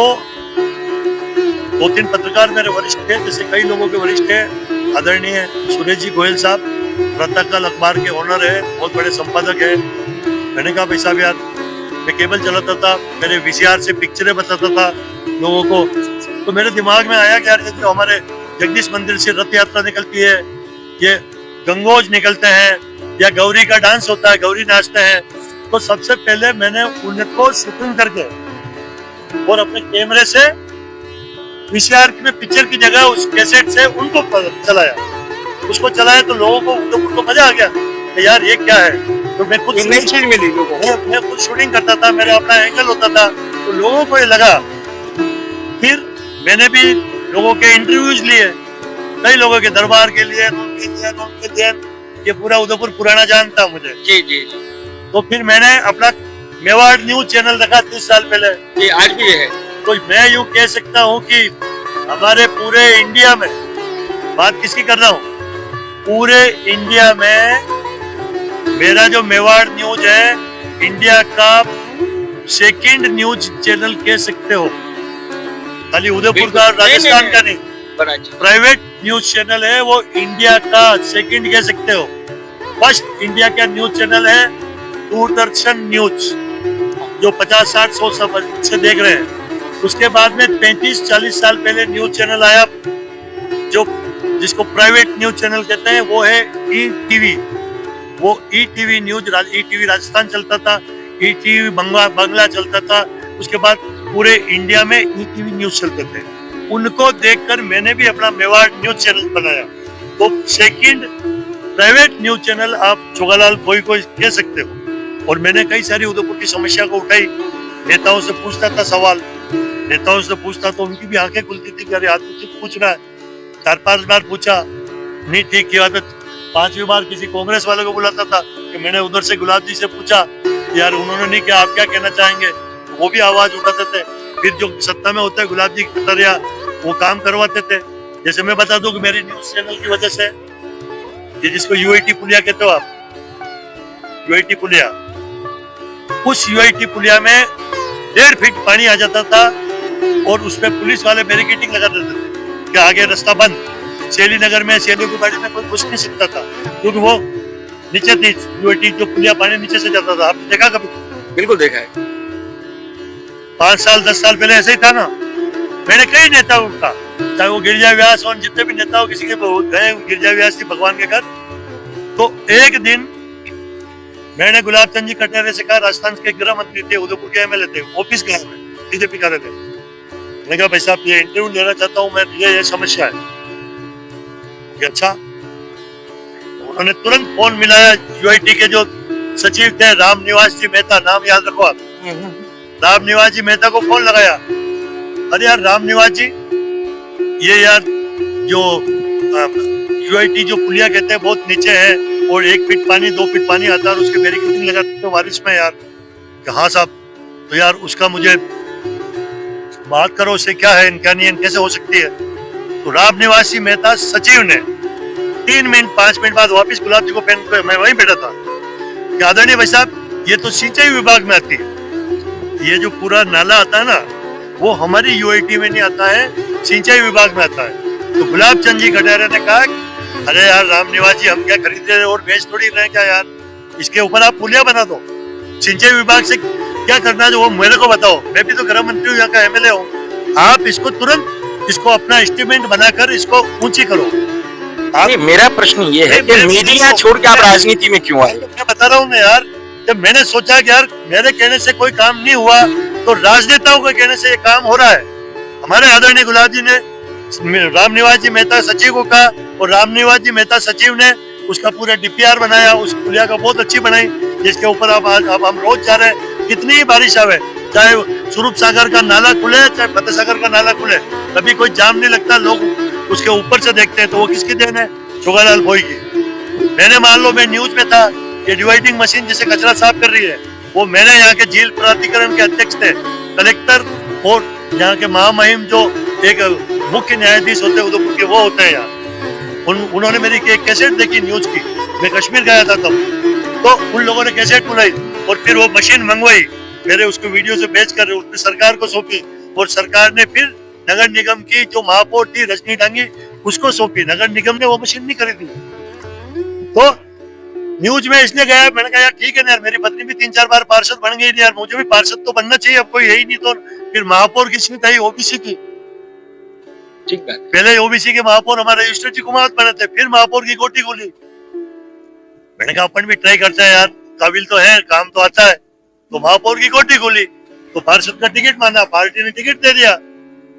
2-3 पत्रकार मेरे वरिष्ठ थे, जैसे कई लोगों के वरिष्ठ थे, आदरणीय सुरेश जी गोयल साहब, प्रातःकाल अखबार के ओनर है, बहुत बड़े संपादक है। मैंने कहा भाई साहब यार, मैं केबल चलाता था, मेरे VCR से पिक्चरें बताता था लोगों को, तो मेरे दिमाग में आया कि यार जो हमारे जगदीश मंदिर से रथ यात्रा निकलती है, ये गंगोज निकलते हैं, या गौरी का डांस होता है, गौरी नाचते हैं, तो सबसे पहले मैंने उनको शूटिंग करके और अपने कैमरे से VCR में पिक्चर की जगह उस कैसेट से उनको चलाया। उसको चलाया तो लोगों को मजा आ गया कि यार ये क्या है। तो मैं खुद नई चीज मिली लोगों को, मैं खुद शूटिंग करता था, मेरा अपना एंगल होता था, तो लोगों को ये लगा। फिर मैंने भी लोगों के इंटरव्यूज लिए, कई लोगों के दरबार के लिए, ये पूरा उदयपुर पुराना जानता मुझे। जी जी। तो फिर मैंने अपना मेवाड़ न्यूज चैनल रखा 30 साल पहले, ये आज भी है। तो मैं यूं कह सकता हूं कि हमारे पूरे इंडिया में, बात किसकी कर रहा हूं, पूरे इंडिया में मेरा जो मेवाड़ न्यूज है, इंडिया का सेकंड न्यूज चैनल कह सकते हो। खाली उदयपुर का, राजस्थान का नहीं, प्राइवेट न्यूज चैनल है वो, इंडिया का सेकंड कह सकते हो। फर्स्ट इंडिया का न्यूज चैनल है दूरदर्शन न्यूज, जो 50-60-100 से देख रहे हैं। उसके बाद में 35-40 साल पहले न्यूज चैनल आया जो जिसको प्राइवेट न्यूज चैनल कहते हैं, वो है ETV। वो ETV न्यूज, ETV राजस्थान चलता था, ETV बंगला चलता था। उसके बाद पूरे इंडिया में ETV न्यूज चलते थे। उनको देखकर मैंने भी अपना मेवाड़ न्यूज चैनल बनाया। तो सेकंड प्राइवेट न्यूज चैनल आप चोगालाल भोई को कह सकते हो। और मैंने कई सारी उदयपुर की समस्या को उठाई, नेताओं से पूछता था सवाल, नेताओं से पूछता तो उनकी भी आंखें खुलती थी कि अरे आदमी पूछ रहा है। 4-5 बार पूछा, नहीं ठीक किया, तो 5वीं बार किसी कांग्रेस वाले को बुलाता था कि मैंने उधर से गुलाब जी से पूछा यार उन्होंने नहीं किया, आप क्या कहना चाहेंगे, तो वो भी आवाज उठाते थे। फिर जो सत्ता में होता है गुलाब जी कटरिया, वो काम करवाते थे। जैसे मैं बता दूं कि मेरी न्यूज चैनल की वजह से, ये जिसको UIT पुलिया कहते हो आप, यूआईटी पुलिया, उस यूआईटी पुलिया में 1.5 फीट पानी आ जाता था और उसमें पुलिस वाले बैरिकेडिंग लगा देते थे कि आगे रास्ता बंद। शैली नगर में, शैली की बाड़ी में कोई घुस नहीं सकता था क्योंकि वो नीचे थी यूआईटी, जो पुलिया पानी नीचे से जाता था। आपने देखा कभी? बिल्कुल देखा है। 5 साल 10 साल पहले ऐसे ही था ना। मैंने कई नेताओं का, चाहे वो गिरजा व्यास और जितने भी नेता हो, किसी के गए गिरजा व्यास थी भगवान के घर, तो एक दिन मैंने गुलाब चंद जी कटारे से कहा, राजस्थान के गृह मंत्री थे, उदयपुर के एमएलए थे, ऑफिस गए बीजेपी का थे। मैंने कहा भाई साहब ये इंटरव्यू लेना चाहता हूँ मैं, ये समस्या है। अच्छा, उन्होंने तुरंत फोन मिलाया यूआईटी के जो सचिव थे राम निवास जी मेहता, नाम याद रखो आप, राम निवास जी मेहता को फोन लगाया। अरे यार राम निवास जी, ये यार जो यूआईटी जो पुलिया कहते हैं बहुत नीचे है और 1 फीट पानी 2 फीट पानी आता है और उसके बैरिकेडिंग लगाते तो बारिश में यार। हाँ साहब, तो यार उसका मुझे बात करो, उससे क्या है, क्या नहीं है, कैसे हो सकती है। तो राम निवासी मेहता सचिव ने 3 मिनट 5 मिनट बाद वापिस गुलाब जी को पेन पे, मैं वहीं बैठा था, आदरणीय भाई साहब ये तो सिंचाई विभाग में आती है, ये जो पूरा नाला आता है ना वो हमारी यूआईटी में नहीं आता है, सिंचाई विभाग में आता है। तो गुलाब चंद जी कटारे ने कहा अरे यार राम निवास जी हम क्या खरीद रहे और बेच थोड़ी रहे क्या यार, इसके ऊपर आप पुलिया बना दो, सिंचाई विभाग से क्या करना है जो वो मेरे को बताओ, मैं भी तो गृह मंत्री हूँ, यहाँ का एमएलए हूँ। आप इसको तुरंत इसको अपना एस्टीमेट बनाकर इसको ऊंची करो। मेरा प्रश्न ये है कि मीडिया छोड़ के आप राजनीति में क्यों आए? मैं बता रहा हूँ ना यार, जब मैंने सोचा कि यार मेरे कहने से कोई काम नहीं हुआ तो राजनेताओं के कहने से ये काम हो रहा है। हमारे आदरणीय गुलाब जी ने राम निवास जी मेहता सचिव को कहा और राम निवास जी मेहता सचिव ने उसका पूरा डीपीआर बनाया, उस पुलिया का बहुत अच्छी बनाई, जिसके ऊपर अब हम रोज जा रहे हैं। कितनी ही बारिश आवे, चाहे स्वरूप सागर का नाला खुले चाहे फतेह सागर का नाला खुले, कभी कोई जाम नहीं लगता, लोग उसके ऊपर से देखते हैं। तो वो किसकी देन है? छोगालाल भोई की। मैंने मान लो मैं न्यूज में था, ये डिवाइडिंग मशीन जिसे कचरा साफ कर रही है, वो मैंने यहाँ के झील प्राधिकरण के अध्यक्ष थे, कलेक्टर और यहाँ के महामहिम जो एक मुख्य न्यायाधीश होते हैं उदयपुर के, वो होते हैं यहाँ। उन्होंने मेरी एक कैसेट देखी न्यूज की, मैं कश्मीर गया था तब, तो उन लोगों ने कैसेट बुलाई और फिर वो मशीन मंगवाई, मेरे उसको वीडियो से बेच कर उसने सरकार को सौंपी और सरकार ने फिर नगर निगम की जो महापौर थी रजनी डांगी उसको सौंपी। नगर निगम ने वो मशीन नहीं खरीदी। तो न्यूज में इसलिए गया, मैंने कहा यार ठीक है ना यार, मेरी पत्नी भी 3-4 बार पार्षद बन गई, यार मुझे भी पार्षद तो बनना चाहिए, अब कोई है ही नहीं। तो फिर महापौर किसकी थी? ओबीसी की। ठीक है, पहले ओबीसी के महापौर हमारे रजिस्टर जी कुमार बने थे, फिर महापौर की गोटी खोली। मैंने कहा अपन भी ट्राई करते हैं यार, काबिल तो है, काम तो आता है। तो महापौर की गोटी खोली, तो पार्षद का टिकट मांगा, पार्टी ने टिकट दे दिया।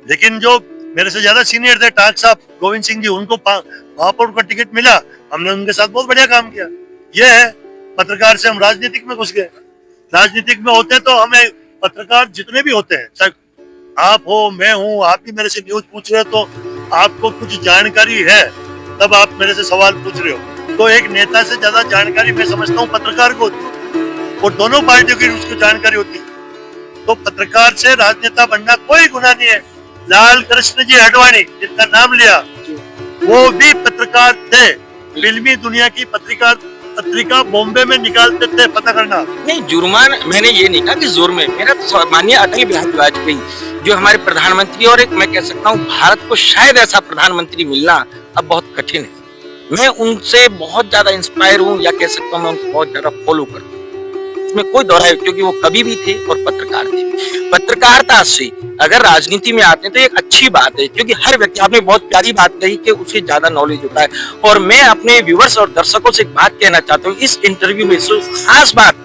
लेकिन जो मेरे से ज्यादा सीनियर थे टाक साहब गोविंद सिंह जी, उनको महापौर का टिकट मिला, हमने उनके साथ बहुत बढ़िया काम किया। ये है पत्रकार से हम राजनीतिक में घुस गए। राजनीतिक में होते तो हमें पत्रकार जितने भी होते हैं, चाहे आप हो मैं हूँ, आप भी मेरे से न्यूज पूछ रहे हो तो आपको कुछ जानकारी है तब आप मेरे से सवाल पूछ रहे हो। तो एक नेता से ज्यादा जानकारी मैं समझता हूँ पत्रकार को होती है और दोनों पार्टियों की उसको जानकारी होती है। तो पत्रकार से राजनेता बनना कोई गुनाह नहीं है। लाल कृष्ण जी अडवाणी जिनका नाम लिया, वो भी पत्रकार थे, फिल्मी दुनिया की पत्रिका बॉम्बे में निकालते थे, पता करना। नहीं, जुर्मान मैंने ये नहीं कहा कि जोर में, मेरा तो माननीय अटल बिहारी वाजपेयी जो हमारे प्रधानमंत्री, और एक मैं कह सकता हूँ भारत को शायद ऐसा प्रधानमंत्री मिलना अब बहुत कठिन है। मैं उनसे बहुत ज्यादा इंस्पायर हूँ, या कह सकता हूँ मैं उनको बहुत ज्यादा फॉलो करता हूँ, इसमें कोई दोहराई, क्योंकि वो कवि भी थे और पत्रकार थे। पत्रकारिता से अगर राजनीति में आते हैं तो एक अच्छी बात है, क्योंकि हर व्यक्ति, आपने बहुत प्यारी बात कही कि उसे ज्यादा नॉलेज होता है। और मैं अपने व्यूअर्स और दर्शकों से एक बात कहना चाहता हूँ, इस इंटरव्यू में खास बात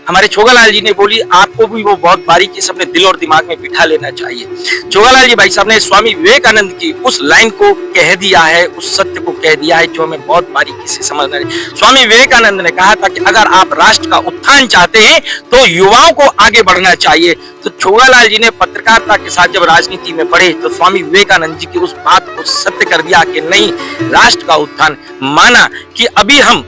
हमारे छोगालाल जी ने बोली, आपको भी वो बहुत बारीकी से अपने दिल और दिमाग में बिठा लेना चाहिए। छोगालाल जी भाई साहब ने स्वामी विवेकानंद की उस लाइन को कह दिया है, उस सत्य को कह दिया है जो हमें बहुत बारीकी से समझना है। स्वामी विवेकानंद ने कहा था कि अगर आप राष्ट्र का उत्थान चाहते हैं तो युवाओं को आगे बढ़ना चाहिए। तो छोगालाल जी ने पत्रकारिता के साथ जब राजनीति में बढ़े तो स्वामी विवेकानंद जी की उस बात को सत्य कर दिया कि नहीं, राष्ट्र का उत्थान माना। कि अभी हम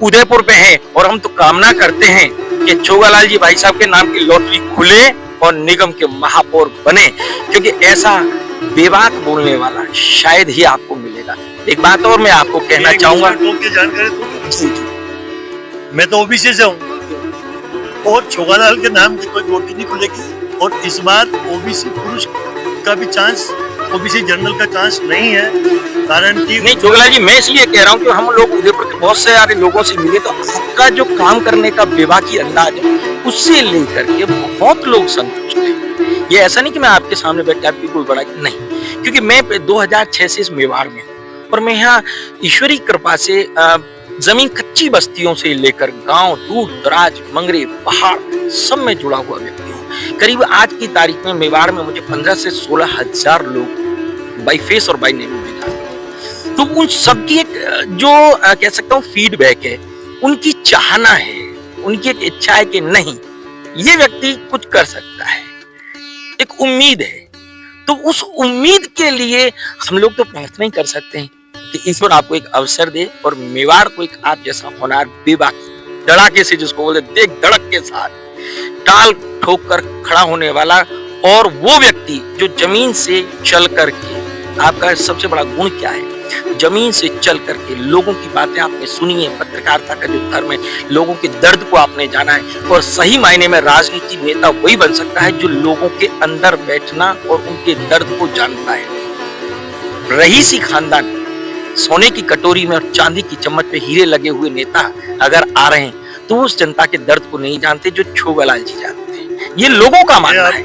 उदयपुर पे हैं और हम तो कामना करते हैं कि छोगालाल जी भाई साहब के नाम की लॉटरी खुले और निगम के महापौर बने, क्योंकि ऐसा बेबाक बोलने वाला शायद ही आपको मिलेगा। एक बात और मैं आपको कहना चाहूंगा, मैं तो ओबीसी से हूँ और छोगालाल के नाम की कोई गोटी नहीं खुलेगी। और इस बार ओबीसी पुरुष का भी चांस, ओबीसी जनरल का चांस नहीं है, कारण कि नहीं छोगला जी, मैं इसलिए कह रहा हूँ कि हम लोग उदयपुर के बहुत सारे लोगों से मिले तो आपका जो काम करने का बेबाकी अंदाज है उससे लेकर के बहुत लोग संतुष्ट हैं। ये ऐसा नहीं कि मैं आपके सामने बैठ के आपकी कोई बड़ा नहीं, क्योंकि मैं 2006 से इस मेवाड़ में हूँ और मैं यहाँ ईश्वरी कृपा से जमीन कच्ची बस्तियों से लेकर गांव, दूर दराज, मंगरे, पहाड़ सब में जुड़ा हुआ व्यक्ति हूँ। करीब आज की तारीख में मेवाड़ में मुझे 15 से 16 हजार लोग बाई फेस और बाई नेम में जानते हैं। तो उन सबकी एक जो कह सकता हूँ फीडबैक है, उनकी चाहना है, उनकी एक इच्छा है कि नहीं ये व्यक्ति कुछ कर सकता है, एक उम्मीद है। तो उस उम्मीद के लिए हम लोग तो प्रार्थना ही कर सकते हैं कि ईश्वर आपको एक अवसर दे और मेवाड़ को एक आप जैसा होनहार बेबाकी धड़ाके से, जिसको बोलते देख धड़क के साथ टाल ठोक कर खड़ा होने वाला और वो व्यक्ति जो जमीन से चल करके, आपका सबसे बड़ा गुण क्या है, जमीन से चल करके लोगों की बातें आपने सुनी है, पत्रकारिता का जो धर्म है, लोगों के दर्द को आपने जाना है। और सही मायने में राजनीति नेता वही बन सकता है जो लोगों के अंदर बैठना और उनके दर्द को जानता है। रईसी खानदान सोने की कटोरी में और चांदी की चम्मच पे हीरे लगे हुए नेता अगर आ रहे हैं तो उस जनता के दर्द को नहीं जानते जो छोगालाल जी जानते हैं। ये लोगों का मानना है,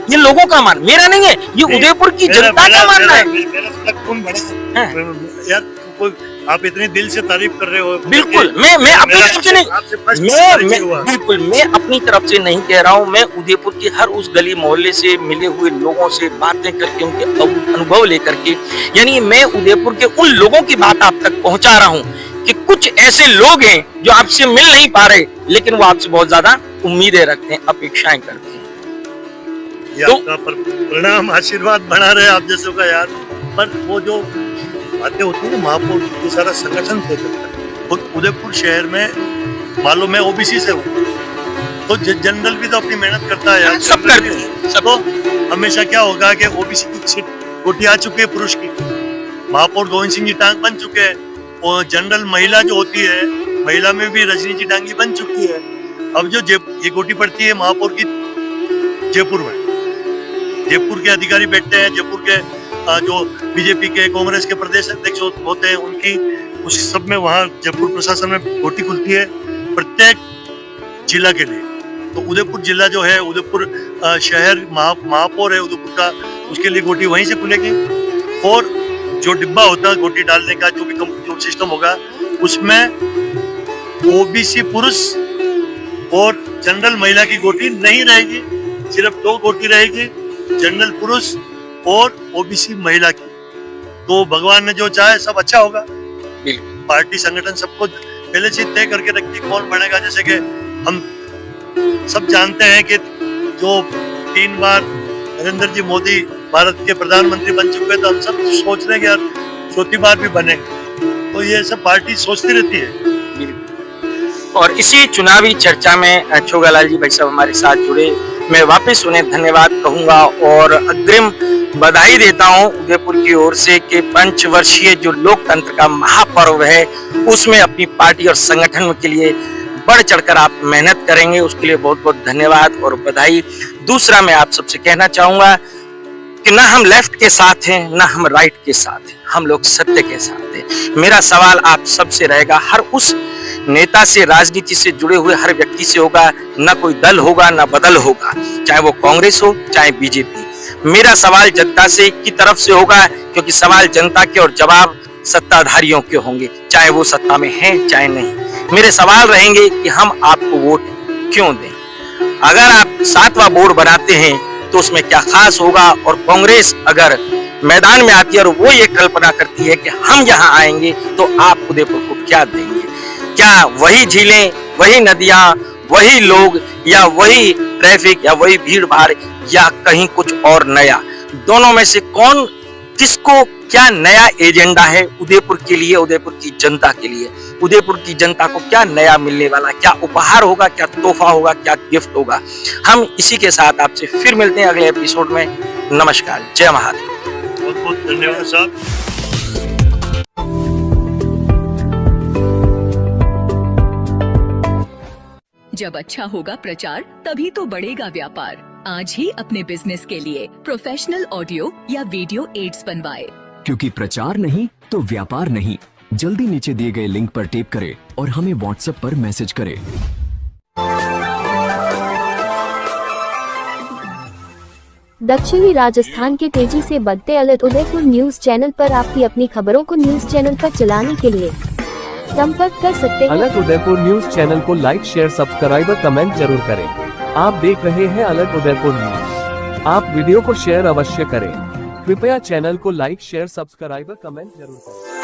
ये लोगों का मान, मेरा नहीं है, ये उदयपुर की जनता का मानना है। यार कोई आप इतने दिल से तारीफ कर रहे हो। बिल्कुल, मैं अपनी तरफ से नहीं, बिल्कुल मैं अपनी तरफ से नहीं कह रहा हूँ। मैं उदयपुर की हर उस गली मोहल्ले से मिले हुए लोगों से बातें करके, उनके अनुभव लेकर के, यानी मैं उदयपुर के उन लोगों की बात आप तक पहुंचा रहा हूँ कि कुछ ऐसे लोग हैं जो आपसे मिल नहीं पा रहे, लेकिन वो आपसे बहुत ज्यादा उम्मीदें रखते हैं, अपेक्षाएं करते हैं। तो परिणाम आशीर्वाद बना रहे आप जैसों का यार। पर वो जो बातें होती है महापौर, ये सारा संगठन तय करता है। और उदयपुर शहर में मालूम मैं ओबीसी से हूँ तो जनरल भी तो अपनी मेहनत करता है यार, सब करते हैं। तो हमेशा क्या होगा कि ओबीसी की सीट गोटी आ चुकी है पुरुष की, महापौर गोविंद सिंह जी टांग बन चुके हैं और जनरल महिला जो होती है, महिला में भी रजनी जी टांगी बन चुकी है। अब जो ये गोटी पड़ती है महापौर की जयपुर में, जयपुर के अधिकारी बैठते हैं, जयपुर के जो बीजेपी के कांग्रेस के प्रदेश अध्यक्ष होते हैं उनकी, उस सब में वहाँ जयपुर प्रशासन में गोटी खुलती है प्रत्येक जिला के लिए। तो उदयपुर जिला जो है, उदयपुर शहर महापौर है उदयपुर का, उसके लिए गोटी वहीं से खुलेगी। और जो डिब्बा होता है गोटी डालने का, जो भी जो सिस्टम होगा, उसमें ओबीसी पुरुष और जनरल महिला की गोटी नहीं रहेगी, सिर्फ 2 गोटी रहेगी, जनरल पुरुष और ओबीसी महिला की। तो भगवान ने जो चाहे सब अच्छा होगा। पार्टी संगठन सबको पहले से तय करके रखती कौन बनेगा। जैसे कि हम सब जानते हैं कि जो 3 बार नरेंद्र जी मोदी भारत के प्रधानमंत्री बन चुके हैं, तो हम सब सोच रहे हैं कि यार 4थी बार भी बने। तो ये सब पार्टी सोचती रहती है। और इसी चुनावी चर्चा में छोगालाल जी भाई साहब हमारे साथ जुड़े, मैं वापस उन्हें धन्यवाद कहूंगा और अग्रिम बधाई देता हूं उदयपुर की ओर से कि 5 वर्षीय जो लोकतंत्र का महापर्व है उसमें अपनी पार्टी और संगठन के लिए बढ़ चढ़कर आप मेहनत करेंगे, उसके लिए बहुत बहुत धन्यवाद और बधाई। दूसरा मैं आप सबसे कहना चाहूंगा कि ना हम लेफ्ट के साथ हैं ना हम राइट के साथ हैं, हम लोग सत्य के साथ हैं। मेरा सवाल आप सबसे रहेगा, हर उस नेता से, राजनीति से जुड़े हुए हर व्यक्ति से होगा, ना कोई दल होगा ना बदल होगा, चाहे वो कांग्रेस हो चाहे बीजेपी। मेरा सवाल जनता से की तरफ से होगा, क्योंकि सवाल जनता के और जवाब सत्ताधारियों के होंगे, चाहे वो सत्ता में हैं चाहे नहीं। मेरे सवाल रहेंगे कि हम आपको वोट क्यों दें। अगर आप 7वां बोर्ड बनाते हैं तो उसमें क्या खास होगा, और कांग्रेस अगर मैदान में आती है और वो ये कल्पना करती है कि हम यहाँ आएंगे तो आप उदयपुर को क्या देंगे? क्या वही झीलें, वही नदियां, वही लोग, या वही ट्रैफिक, या वही भीड़ भाड़, या कहीं कुछ और नया? दोनों में से कौन, किसको क्या नया एजेंडा है उदयपुर के लिए, उदयपुर की जनता के लिए? उदयपुर की जनता को क्या नया मिलने वाला, क्या उपहार होगा, क्या तोहफा होगा, क्या गिफ्ट होगा? हम इसी के साथ आपसे फिर मिलते हैं अगले एपिसोड में। नमस्कार, जय महादेव। बहुत बहुत धन्यवाद साहब। जब अच्छा होगा प्रचार तभी तो बढ़ेगा व्यापार। आज ही अपने बिजनेस के लिए प्रोफेशनल ऑडियो या वीडियो एड्स बनवाए। क्योंकि प्रचार नहीं तो व्यापार नहीं। जल्दी नीचे दिए गए लिंक पर टैप करें और हमें व्हाट्सएप पर मैसेज करें। दक्षिणी राजस्थान के तेजी से बढ़ते अलर्ट उदयपुर न्यूज चैनल पर आपकी अपनी खबरों को न्यूज चैनल पर चलाने के लिए संपर्क कर सकते हैं। अलर्ट उदयपुर न्यूज चैनल को लाइक शेयर सब्सक्राइब और कमेंट जरूर करें। आप देख रहे हैं अलर्ट उदयपुर न्यूज। आप वीडियो को शेयर अवश्य करें। कृपया चैनल को लाइक शेयर सब्सक्राइब और कमेंट जरूर करें।